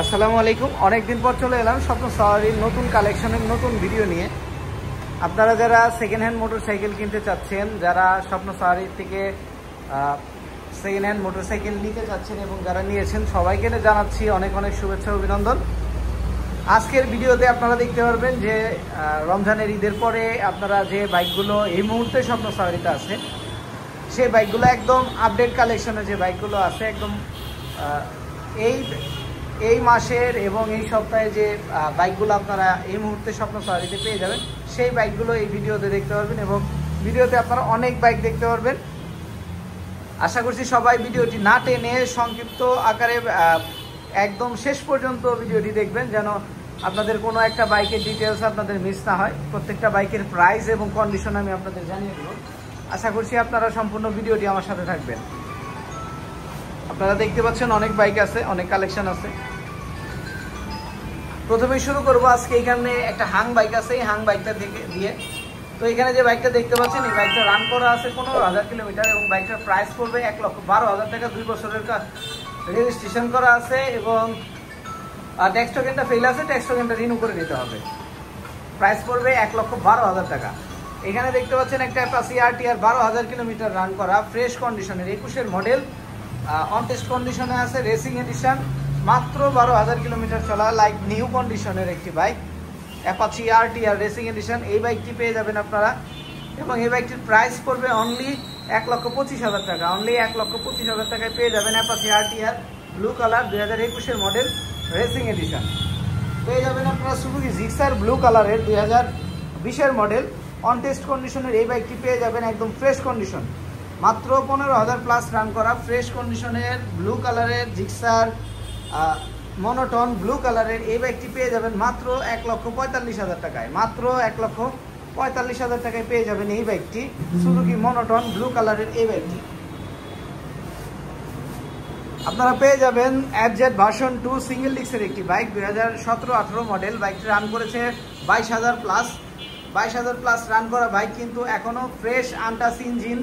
আসসালামু আলাইকুম। অনেকদিন পর চলে এলাম স্বপ্ন সাওয়ারির নতুন কালেকশনের নতুন ভিডিও নিয়ে। আপনারা যারা সেকেন্ড হ্যান্ড মোটরসাইকেল কিনতে চাচ্ছেন, যারা স্বপ্ন সাওয়ারির থেকে সেকেন্ড হ্যান্ড মোটরসাইকেল নিতে চাচ্ছেন এবং যারা নিয়েছেন সবাইকে জানাচ্ছি অনেক অনেক শুভেচ্ছা অভিনন্দন। আজকের ভিডিওতে আপনারা দেখতে পারবেন যে রমজানের ঈদের পরে আপনারা যে বাইকগুলো এই মুহূর্তে স্বপ্ন সাওয়ারিতে আছে সেই বাইকগুলো একদম আপডেট কালেকশনের যে বাইকগুলো আছে একদম এই মাসের এবং এই সপ্তাহে যে বাইকগুলো আপনারা এই মুহূর্তে স্বপ্ন সাওয়ারিতে পেয়ে যাবেন সেই বাইকগুলো এই ভিডিওতে দেখতে পারবেন এবং ভিডিওতে আপনারা অনেক বাইক দেখতে পারবেন। আশা করছি সবাই ভিডিওটি না টেনে সংক্ষিপ্ত আকারে একদম শেষ পর্যন্ত ভিডিওটি দেখবেন, যেন আপনাদের কোনো একটা বাইকের ডিটেলস আপনাদের মিস না হয়। প্রত্যেকটা বাইকের প্রাইস এবং কন্ডিশন আমি আপনাদের জানিয়ে দেব। আশা করছি আপনারা সম্পূর্ণ ভিডিওটি আমার সাথে থাকবেন। আপনারা দেখতে পাচ্ছেন অনেক বাইক আছে, অনেক কালেকশন আছে। প্রথমেই শুরু করবো, আজকে এখানে একটা হাং বাইক আছে, এই হাং বাইকটা দিয়ে। তো এখানে যে বাইকটা দেখতে পাচ্ছেন এই বাইকটা রান করা আছে 15,000 কিলোমিটার এবং বাইকটার প্রাইস পড়বে 1,12,000 টাকা। 2 বছরের রেজিস্ট্রেশন করা আছে এবং ট্যাক্স টোকেনটা ফেল আছে, ট্যাক্স টোকেনটা রিনিউ করে দিতে হবে। প্রাইস পড়বে 1,12,000 টাকা। এখানে দেখতে পাচ্ছেন একটা অ্যাপাচি আরটিআর 12,000 কিলোমিটার রান করা, ফ্রেশ কন্ডিশনের 21-এর মডেল, অন টেস্ট কন্ডিশনে আছে, রেসিং এডিশন, মাত্র 12,000 কিলোমিটার চলা, লাইক নিউ কন্ডিশনের একটি bike Apache RTR racing addition. এই বাইকটি পেয়ে যাবেন আপনারা এবং এই বাইকটির প্রাইস পড়বে অনলি 1,25,000 টাকা। অনলি 1,25,000 টাকায় পেয়ে যাবেন অ্যাপাচি আরটিআর ব্লু কালার 2021-এর মডেল রেসিং এডিশন। পেয়ে যাবেন আপনারা সুজুকি জিক্সার ব্লু কালারের 2020-এর মডেল অন টেস্ট কন্ডিশনের এই বাইকটি পেয়ে যাবেন একদম ফ্রেশ কন্ডিশন, মাত্র 15,000 প্লাস রান করা ফ্রেশ কন্ডিশনের ব্লু কালারের জিক্সার মনোটন ব্লু কালারের এই বাইকটি পেয়ে যাবেন মাত্র 1,45,000 টাকায়। মাত্র 1,45,000 টাকায় পেয়ে যাবেন এই বাইকটি, সুজুকি মনোটন ব্লু কালারের এই বাইকটি। আপনারা পেয়ে যাবেন এফজেড ভার্সন 2 সিঙ্গেল ডিস্কের একটি বাইক 2017-18 মডেল। বাইকটি রান করেছে 22,000 প্লাস। 22,000 প্লাস রান করা বাইক, কিন্তু এখনও fresh untouch engine,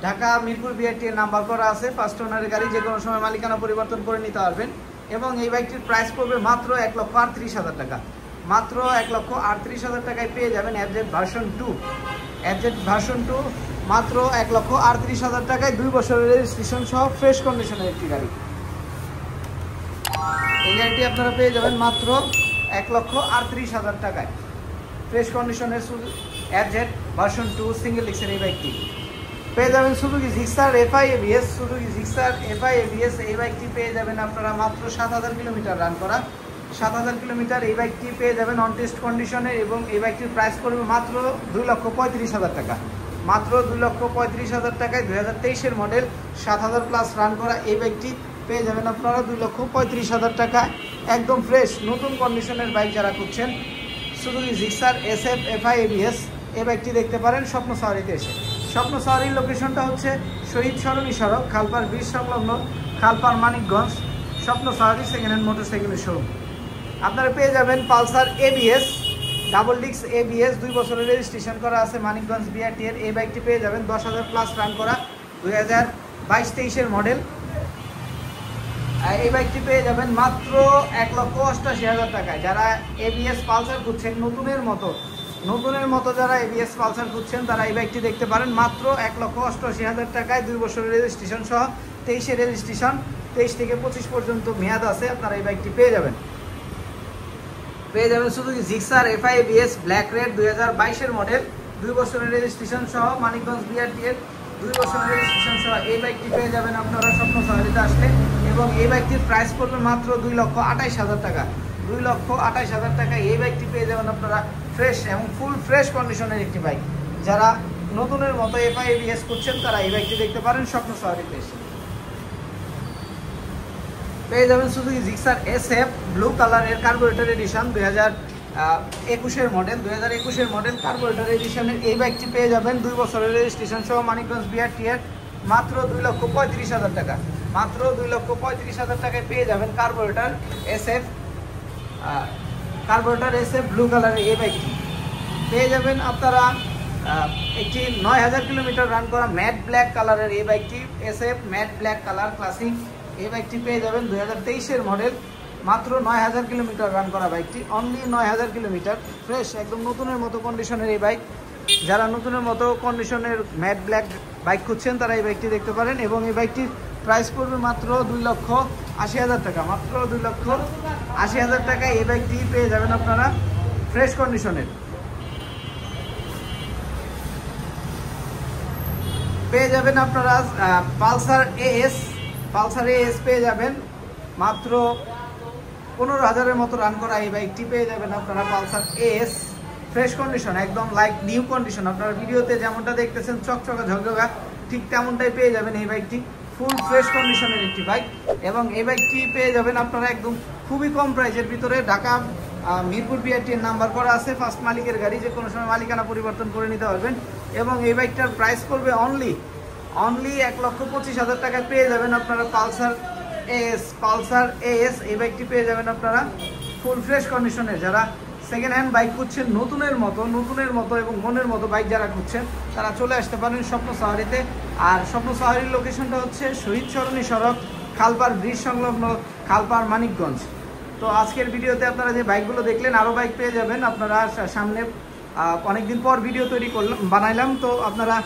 Dhaka Mirpur BRT number করা আছে, ফার্স্ট ওনারের গাড়ি, যে কোনো সময় মালিকানা পরিবর্তন করে নিতে পারবেন। এবং এই বাইকটির প্রাইস পড়বে মাত্র 1,38,000 টাকা। মাত্র 1,38,000 টাকায় পেয়ে যাবেন এফজেড ভার্সন 2। এফজেড ভার্সন 2 মাত্র 1,38,000 টাকায়, 2 বছরের রেজিস্ট্রেশন সহ ফ্রেশ কন্ডিশনের একটি গাড়ি। এই গাড়িটি আপনারা পেয়ে যাবেন মাত্র 1,38,000 টাকায়, ফ্রেশ কন্ডিশনের এফজেড ভার্সন 2 সিঙ্গেল ডিস্কের এই বাইকটি। পেয়ে যাবেন Suzuki Gixxer FI ABS. Suzuki Gixxer FI ABS এই বাইকটি পেয়ে যাবেন আপনারা মাত্র 7,000 কিলোমিটার রান করা, 7,000 কিলোমিটার এই বাইকটি পেয়ে যাবেন অন টেস্ট কন্ডিশনে এবং এই বাইকটির প্রাইস পড়বে মাত্র 2,35,000 টাকা। মাত্র 2,35,000 টাকায় 2023-এর মডেল 7,000 প্লাস রান করা এই বাইকটি পেয়ে যাবেন আপনারা 2,35,000 টাকায়, একদম ফ্রেশ নতুন কন্ডিশনের বাইক যারা খুঁজছেন Suzuki Gixxer SF FI ABS এই বাইকটি দেখতে পারেন স্বপ্ন সাওয়ারিতে এসে। স্বপ্ন সাওয়ারির লোকেশনটা হচ্ছে শহীদ সরণী সড়ক, খালপার ব্রিজ সংলগ্ন, খালপার মানিকগঞ্জ, স্বপ্ন সাওয়ারি সেকেন্ড হ্যান্ড মোটরসাইকেলের শোরুম। আপনারা পেয়ে যাবেন Pulsar ABS double disc ABS, 2 বছরের রেজিস্ট্রেশন করা আছে, মানিকগঞ্জ বিআরটিএর এই বাইকটি পেয়ে যাবেন 10,000 প্লাস রান করা 2022-23-এর মডেল। এই বাইকটি পেয়ে যাবেন মাত্র 1,88,000 টাকায়। যারা এবিএস পালসার খুঁজছেন নতুনের মতো যারা এবিএস পালসার খুঁজছেন তারা এই বাইকটি দেখতে পারেন মাত্র 1,88,000 টাকায়, 2 বছরের রেজিস্ট্রেশন সহ, 23-এর রেজিস্ট্রেশন, 23 থেকে 25 পর্যন্ত মেয়াদ আছে। আপনারা এই বাইকটি পেয়ে যাবেন Suzuki Gixxer FI ABS black red 2022-এর মডেল, 2 বছরের রেজিস্ট্রেশন সহ, মানিকগঞ্জ বিআরটিএর 2 বছরের রেজিস্ট্রেশন সহ এই বাইকটি পেয়ে যাবেন আপনারা স্বপ্ন সাওয়ারিতে আসলে এবং এই বাইকটির প্রাইস পড়বে মাত্র 2,28,000 টাকা। 2,28,000 টাকা এই বাইকটি পেয়ে যাবেন আপনারা ফ্রেশ এবং ফুল ফ্রেশ কন্ডিশনের একটি বাইক। যারা নতুনের মতো এফআই এবিএস করছেন তারা এই বাইকটি দেখতে পারেন স্বপ্ন সাওয়ারিতে এসে। পেয়ে যাবেন সুজুকি জিক্সার এসএফ ব্লু কালারের কার্বোরেটর এডিশন 2021-এর মডেল, 2021-এর মডেল কার্বোরেটর এডিশনের এই বাইকটি পেয়ে যাবেন 2 বছরের রেজিস্ট্রেশন সহ, মানিকগঞ্জ বিআরটিএর, মাত্র 2,35,000 টাকা। মাত্র 2,35,000 টাকায় পেয়ে যাবেন কার্বোরেটর এসএফ ব্লু কালারের এই বাইকটি। পেয়ে যাবেন আপনারা একটি 9,000 কিলোমিটার রান করা ম্যাট ব্ল্যাক কালারের এই বাইকটি, SF matte black colour classic এই বাইকটি পেয়ে যাবেন 2023-এর মডেল, মাত্র 9000 কিলোমিটার রান করা বাইকটি, অনলি 9000 কিলোমিটার, ফ্রেশ একদম নতুনের মতো কন্ডিশনের এই বাইক। যারা নতুনের মতো কন্ডিশনের ম্যাট ব্ল্যাক বাইক খুঁজছেন তারা এই বাইকটি দেখতে পারেন। এবং এই বাইকটির প্রাইস পড়বে মাত্র 2,80,000 টাকা, মাত্র 2,80,000 টাকায় এই বাইকটি পেয়ে যাবেন আপনারা ফ্রেশ কন্ডিশনের। পেয়ে যাবেন আপনারা পালসার এএস পেয়ে যাবেন মাত্র 15,000-এর মতো রান করা এই বাইকটি পেয়ে যাবেন আপনারা পালসার এএস ফ্রেশ কন্ডিশন, একদম লাইক নিউ কন্ডিশন। আপনারা ভিডিওতে যেমনটা দেখতেছেন চকচকা ঝকঝকা, ঠিক তেমনটাই পেয়ে যাবেন এই বাইকটি, ফুল ফ্রেশ কন্ডিশনের একটি বাইক। এবং এই বাইকটি পেয়ে যাবেন আপনারা একদম খুবই কম প্রাইসের ভিতরে। ঢাকা মিরপুর বিআরটির নাম্বার করা আছে, ফার্স্ট মালিকের গাড়ি, যে কোনো সময় মালিকানা পরিবর্তন করে নিতে পারবেন। এবং এই বাইকটার প্রাইস করবে অনলি 1,25,000 টাকায় পেয়ে যাবেন আপনারা পালসার এএস। এই বাইকটি পেয়ে যাবেন আপনারা ফুল ফ্রেশ কন্ডিশনের। যারা সেকেন্ড হ্যান্ড বাইক খুঁজছেন নতুনের মতো এবং মনের মতো বাইক যারা খুঁজছেন তারা চলে আসতে পারেন স্বপ্ন সাহারিতে। আর স্বপ্ন সাহারির লোকেশনটা হচ্ছে শহীদ সরণি সড়ক, খালপাড় ব্রিজ সংলগ্ন, খালপাড় মানিকগঞ্জ। তো আজকের ভিডিওতে আপনারা যে বাইকগুলো দেখলেন, আরও বাইক পেয়ে যাবেন আপনারা সামনে। অনেকদিন পর ভিডিও বানাইলাম, তো আপনারা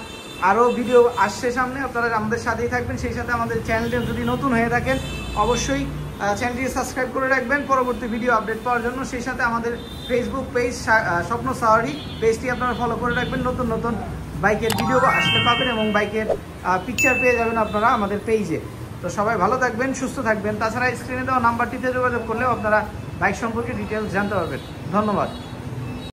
আরও ভিডিও আসছে সামনে, আপনারা আমাদের সাথেই থাকবেন। সেই সাথে আমাদের চ্যানেলটা যদি নতুন হয়ে থাকেন অবশ্যই চ্যানেলটি সাবস্ক্রাইব করে রাখবেন পরবর্তী ভিডিও আপডেট পাওয়ার জন্য। সেই সাথে আমাদের ফেসবুক পেজ স্বপ্ন সাহারি পেজটি আপনারা ফলো করে রাখবেন, নতুন নতুন বাইকের ভিডিও আসতে পাবেন এবং বাইকের পিকচার পেয়ে যাবেন আপনারা আমাদের পেজে। তো সবাই ভালো থাকবেন, সুস্থ থাকবেন। তাছাড়া স্ক্রিনে দেওয়া নাম্বারটিতে যোগাযোগ করলেও আপনারা বাইক সম্পর্কে ডিটেলস জানতে পারবেন। ধন্যবাদ।